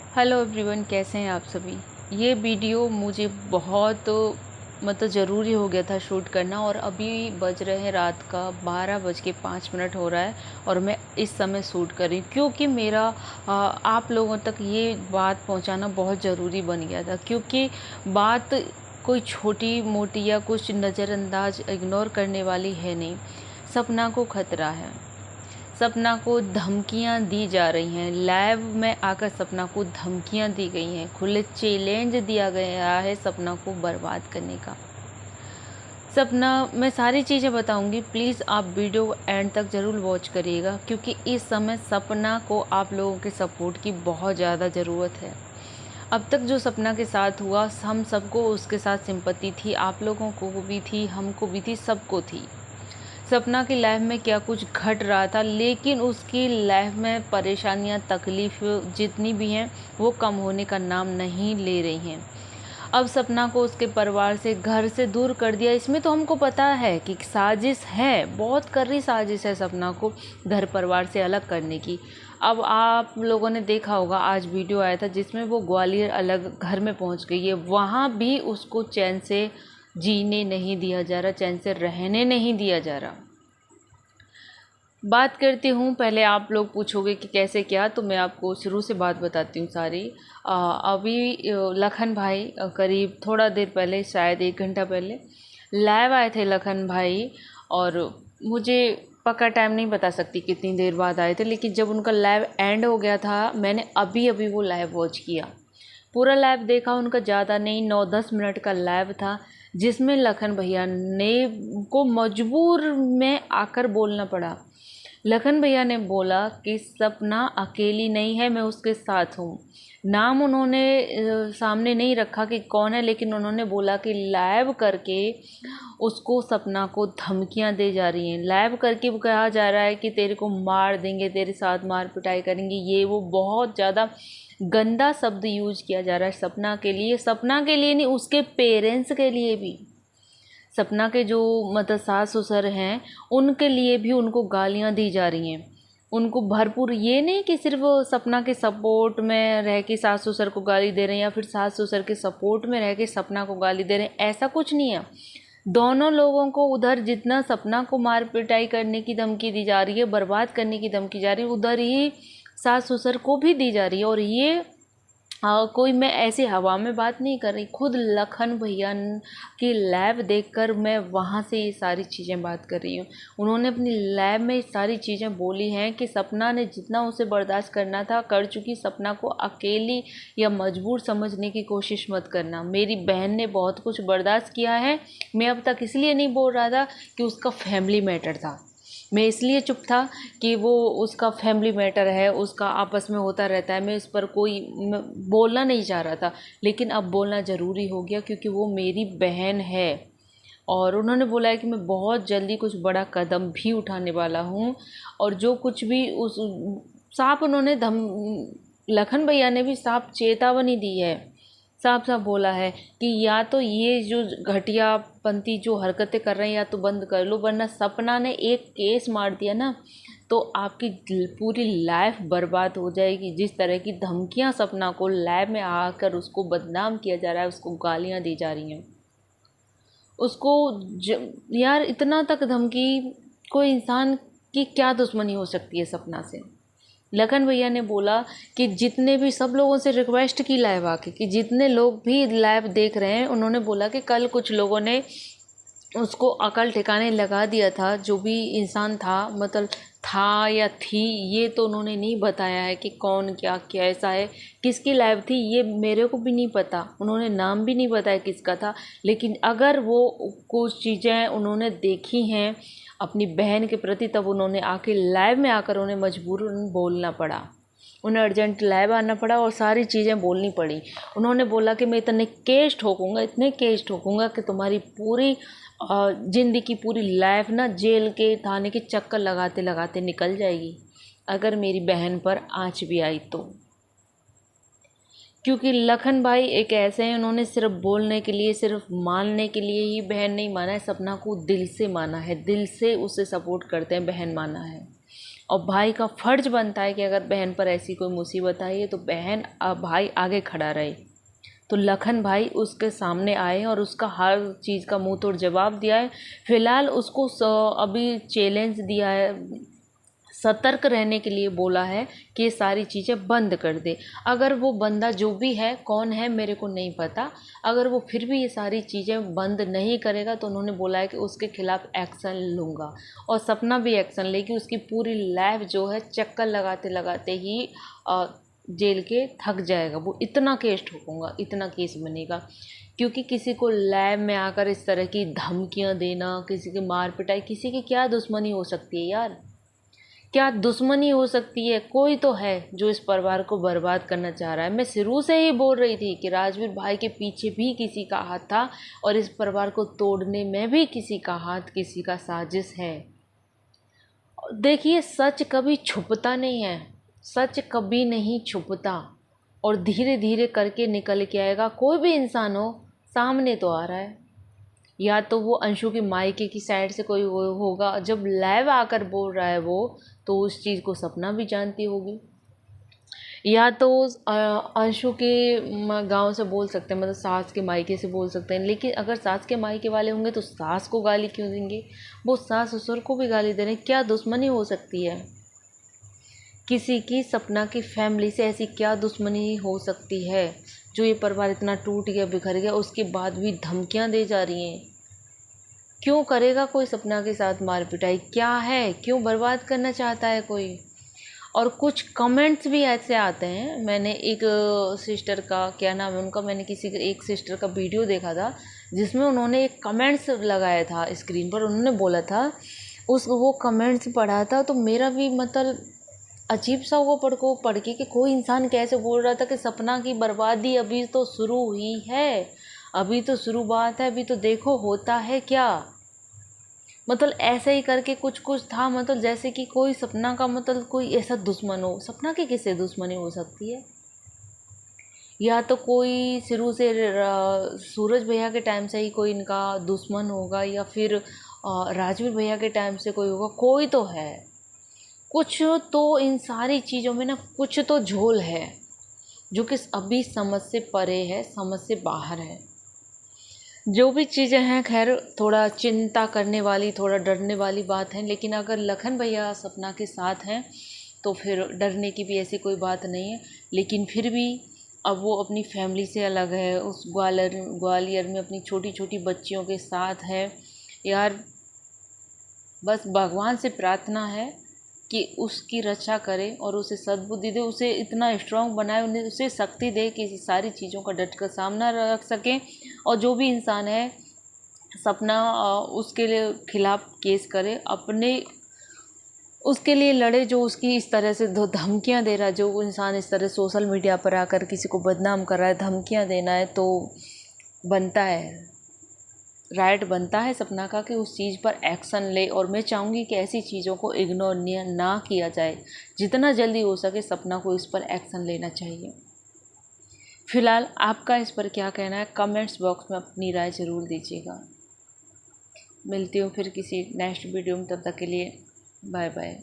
Hello everyone, कैसे हैं आप सभी। ये वीडियो मुझे बहुत ज़रूरी हो गया था शूट करना। और अभी बज रहे हैं रात का 12:05 हो रहा है और मैं इस समय शूट कर रही हूँ क्योंकि मेरा आप लोगों तक ये बात पहुँचाना बहुत ज़रूरी बन गया था। क्योंकि बात कोई छोटी मोटी या कुछ नज़रअंदाज इग्नोर करने वाली है नहीं। सपना को खतरा है, सपना को धमकियां दी जा रही हैं। लैब में आकर सपना को धमकियां दी गई हैं, खुले चैलेंज दिया गया है सपना को बर्बाद करने का। सपना, मैं सारी चीज़ें बताऊंगी, प्लीज़ आप वीडियो एंड तक ज़रूर वॉच करिएगा क्योंकि इस समय सपना को आप लोगों के सपोर्ट की बहुत ज़्यादा ज़रूरत है। अब तक जो सपना के साथ हुआ, हम सबको उसके साथ सिंपैथी थी, आप लोगों को भी थी, हमको भी थी, सबको थी। सपना की लाइफ में क्या कुछ घट रहा था, लेकिन उसकी लाइफ में परेशानियां, तकलीफ जितनी भी हैं वो कम होने का नाम नहीं ले रही हैं। अब सपना को उसके परिवार से, घर से दूर कर दिया। इसमें तो हमको पता है कि साजिश है, बहुत कर्री साजिश है सपना को घर परिवार से अलग करने की। अब आप लोगों ने देखा होगा, आज वीडियो आया था जिसमें वो ग्वालियर अलग घर में पहुंच गई है। वहाँ भी उसको चैन से जीने नहीं दिया जा रहा, चैन से रहने नहीं दिया जा रहा। बात करती हूँ, पहले आप लोग पूछोगे कि कैसे क्या, तो मैं आपको शुरू से बात बताती हूँ सारी। अभी लखन भाई करीब थोड़ा देर पहले, शायद 1 घंटा पहले लाइव आए थे लखन भाई। और मुझे पक्का टाइम नहीं बता सकती कितनी देर बाद आए थे, लेकिन जब उनका लाइव एंड हो गया था, मैंने अभी अभी वो लाइव वॉच किया। पूरा लाइव देखा उनका, ज़्यादा नहीं, 9-10 मिनट का लाइव था जिसमें लखन भैया ने को मजबूर में आकर बोलना पड़ा। लखन भैया ने बोला कि सपना अकेली नहीं है, मैं उसके साथ हूँ। नाम उन्होंने सामने नहीं रखा कि कौन है, लेकिन उन्होंने बोला कि लाइव करके उसको, सपना को धमकियां दे जा रही हैं। लाइव करके कहा जा रहा है कि तेरे को मार देंगे, तेरे साथ मार पिटाई करेंगे, ये वो बहुत ज़्यादा गंदा शब्द यूज किया जा रहा है सपना के लिए। सपना के लिए नहीं, उसके पेरेंट्स के लिए भी। सपना के जो सास ससुर हैं, उनके लिए भी उनको गालियां दी जा रही हैं। उनको भरपूर, ये नहीं कि सिर्फ सपना के सपोर्ट में रह के सास ससुर को गाली दे रहे हैं या फिर सास ससुर के सपोर्ट में रह के सपना को गाली दे रहे हैं, ऐसा कुछ नहीं है। दोनों लोगों को, उधर जितना सपना को मार पिटाई करने की धमकी दी जा रही है, बर्बाद करने की धमकी जा रही है, उधर ही सास ससुर को भी दी जा रही है। और ये कोई, मैं ऐसी हवा में बात नहीं कर रही, खुद लखन भैया की लैब देखकर मैं वहाँ से ये सारी चीज़ें बात कर रही हूँ। उन्होंने अपनी लैब में सारी चीज़ें बोली हैं कि सपना ने जितना उसे बर्दाश्त करना था कर चुकी। सपना को अकेली या मजबूर समझने की कोशिश मत करना। मेरी बहन ने बहुत कुछ बर्दाश्त किया है। मैं अब तक इसलिए नहीं बोल रहा था कि उसका फैमिली मैटर था, मैं इसलिए चुप था कि वो उसका फैमिली मैटर है, उसका आपस में होता रहता है, मैं इस पर कोई बोलना नहीं चाह रहा था। लेकिन अब बोलना ज़रूरी हो गया क्योंकि वो मेरी बहन है। और उन्होंने बोला है कि मैं बहुत जल्दी कुछ बड़ा कदम भी उठाने वाला हूँ। और जो कुछ भी उस साफ उन्होंने लखन भैया ने भी साफ चेतावनी दी है, साफ साफ बोला है कि या तो ये जो घटियापंती जो हरकतें कर रहे हैं या तो बंद कर लो, वरना सपना ने एक केस मार दिया ना तो आपकी पूरी लाइफ बर्बाद हो जाएगी। जिस तरह की धमकियां सपना को लैब में आकर उसको बदनाम किया जा रहा है, उसको गालियां दी जा रही हैं, उसको यार इतना तक धमकी, कोई इंसान की क्या दुश्मनी हो सकती है सपना से। लखन भैया ने बोला कि जितने भी, सब लोगों से रिक्वेस्ट की लाइव आके कि जितने लोग भी लाइव देख रहे हैं, उन्होंने बोला कि कल कुछ लोगों ने उसको अकल ठिकाने लगा दिया था। जो भी इंसान था, था या थी, ये तो उन्होंने नहीं बताया है कि कौन क्या कैसा है, किसकी लाइव थी, ये मेरे को भी नहीं पता। उन्होंने नाम भी नहीं बताया किसका था। लेकिन अगर वो कुछ चीज़ें उन्होंने देखी हैं अपनी बहन के प्रति, तब उन्होंने आके लाइव में आकर उन्हें मजबूरन बोलना पड़ा, उन्हें अर्जेंट लाइव आना पड़ा और सारी चीज़ें बोलनी पड़ी। उन्होंने बोला कि मैं इतने केस ठोकूंगा, इतने केस ठोकूंगा कि तुम्हारी पूरी ज़िंदगी की पूरी लाइफ ना जेल के, थाने के चक्कर लगाते लगाते निकल जाएगी अगर मेरी बहन पर आँच भी आई तो। क्योंकि लखन भाई एक ऐसे हैं, उन्होंने सिर्फ बोलने के लिए, सिर्फ मानने के लिए ही बहन नहीं माना है, सपना को दिल से माना है, दिल से उसे सपोर्ट करते हैं, बहन माना है। और भाई का फ़र्ज बनता है कि अगर बहन पर ऐसी कोई मुसीबत आई है तो बहन भाई आगे खड़ा रहे। तो लखन भाई उसके सामने आए और उसका हर चीज़ का मुंह तोड़ जवाब दिया है। फ़िलहाल उसको अभी चैलेंज दिया है, सतर्क रहने के लिए बोला है कि ये सारी चीज़ें बंद कर दे। अगर वो बंदा जो भी है, कौन है मेरे को नहीं पता, अगर वो फिर भी ये सारी चीज़ें बंद नहीं करेगा तो उन्होंने बोला है कि उसके खिलाफ़ एक्शन लूँगा। और सपना भी एक्शन लेगी। उसकी पूरी लाइफ जो है चक्कर लगाते लगाते ही जेल के थक जाएगा। वो इतना केस ठोकूँगा, इतना केस बनेगा। क्योंकि किसी को लैब में आकर इस तरह की धमकियाँ देना, किसी की मार पिटाई, किसी की क्या दुश्मनी हो सकती है यार? क्या दुश्मनी हो सकती है? कोई तो है जो इस परिवार को बर्बाद करना चाह रहा है। मैं शुरू से ही बोल रही थी कि राजवीर भाई के पीछे भी किसी का हाथ था और इस परिवार को तोड़ने में भी किसी का हाथ, किसी का साजिश है। देखिए, सच कभी छुपता नहीं है, सच कभी नहीं छुपता और धीरे धीरे करके निकल के आएगा। कोई भी इंसान हो, सामने तो आ रहा है। या तो वो अंशु की मायके की साइड से कोई होगा, जब लाइव आकर बोल रहा है वो, तो उस चीज़ को सपना भी जानती होगी। या तो अंशु के गांव से बोल सकते हैं, मतलब सास के मायके से बोल सकते हैं। लेकिन अगर सास के मायके वाले होंगे तो सास को गाली क्यों देंगे? वो सास ससुर को भी गाली दे रहे हैं। क्या दुश्मनी हो सकती है किसी की? सपना की फैमिली से ऐसी क्या दुश्मनी हो सकती है जो ये परिवार इतना टूट गया, बिखर गया, उसके बाद भी धमकियां दे जा रही हैं? क्यों करेगा कोई सपना के साथ मार पिटाई? क्या है? क्यों बर्बाद करना चाहता है कोई? और कुछ कमेंट्स भी ऐसे आते हैं। मैंने एक सिस्टर का, क्या नाम है उनका, मैंने किसी एक सिस्टर का वीडियो देखा था जिसमें उन्होंने एक कमेंट्स लगाया था स्क्रीन पर। उन्होंने बोला था, वो कमेंट्स पढ़ा था तो मेरा भी मतलब अजीब सा हुआ पढ़ के कि कोई इंसान कैसे बोल रहा था कि सपना की बर्बादी अभी तो शुरू हुई है, अभी तो शुरुआत है, अभी तो देखो होता है क्या। मतलब ऐसे ही करके कुछ कुछ था, मतलब जैसे कि कोई सपना का मतलब कोई ऐसा दुश्मन हो। सपना की किससे दुश्मनी हो सकती है? या तो कोई शुरू से सूरज भैया के टाइम से ही कोई इनका दुश्मन होगा, या फिर राजवीर भैया के टाइम से कोई होगा। कोई तो है, कुछ तो इन सारी चीज़ों में ना कुछ तो झोल है जो कि अभी समझ से परे है, समझ से बाहर है। जो भी चीज़ें हैं, खैर थोड़ा चिंता करने वाली, थोड़ा डरने वाली बात है। लेकिन अगर लखन भैया सपना के साथ हैं तो फिर डरने की भी ऐसी कोई बात नहीं है। लेकिन फिर भी अब वो अपनी फैमिली से अलग है, उस ग्वालियर में अपनी छोटी छोटी बच्चियों के साथ है। यार, बस भगवान से प्रार्थना है कि उसकी रक्षा करे और उसे सद्बुद्धि दे, उसे इतना स्ट्रांग बनाए, उन्हें उसे शक्ति दे कि सारी चीज़ों का डट कर सामना रख सकें। और जो भी इंसान है सपना, उसके लिए खिलाफ केस करे, अपने उसके लिए लड़े जो उसकी इस तरह से धमकियां दे रहा है। जो इंसान इस तरह सोशल मीडिया पर आकर किसी को बदनाम कर रहा है, धमकियां देना है, तो बनता है, राइट बनता है सपना का कि उस चीज़ पर एक्शन ले। और मैं चाहूँगी कि ऐसी चीज़ों को इग्नोर ना किया जाए। जितना जल्दी हो सके सपना को इस पर एक्शन लेना चाहिए। फ़िलहाल आपका इस पर क्या कहना है? कमेंट्स बॉक्स में अपनी राय ज़रूर दीजिएगा। मिलती हूँ फिर किसी नेक्स्ट वीडियो में, तब तक के लिए बाय बाय।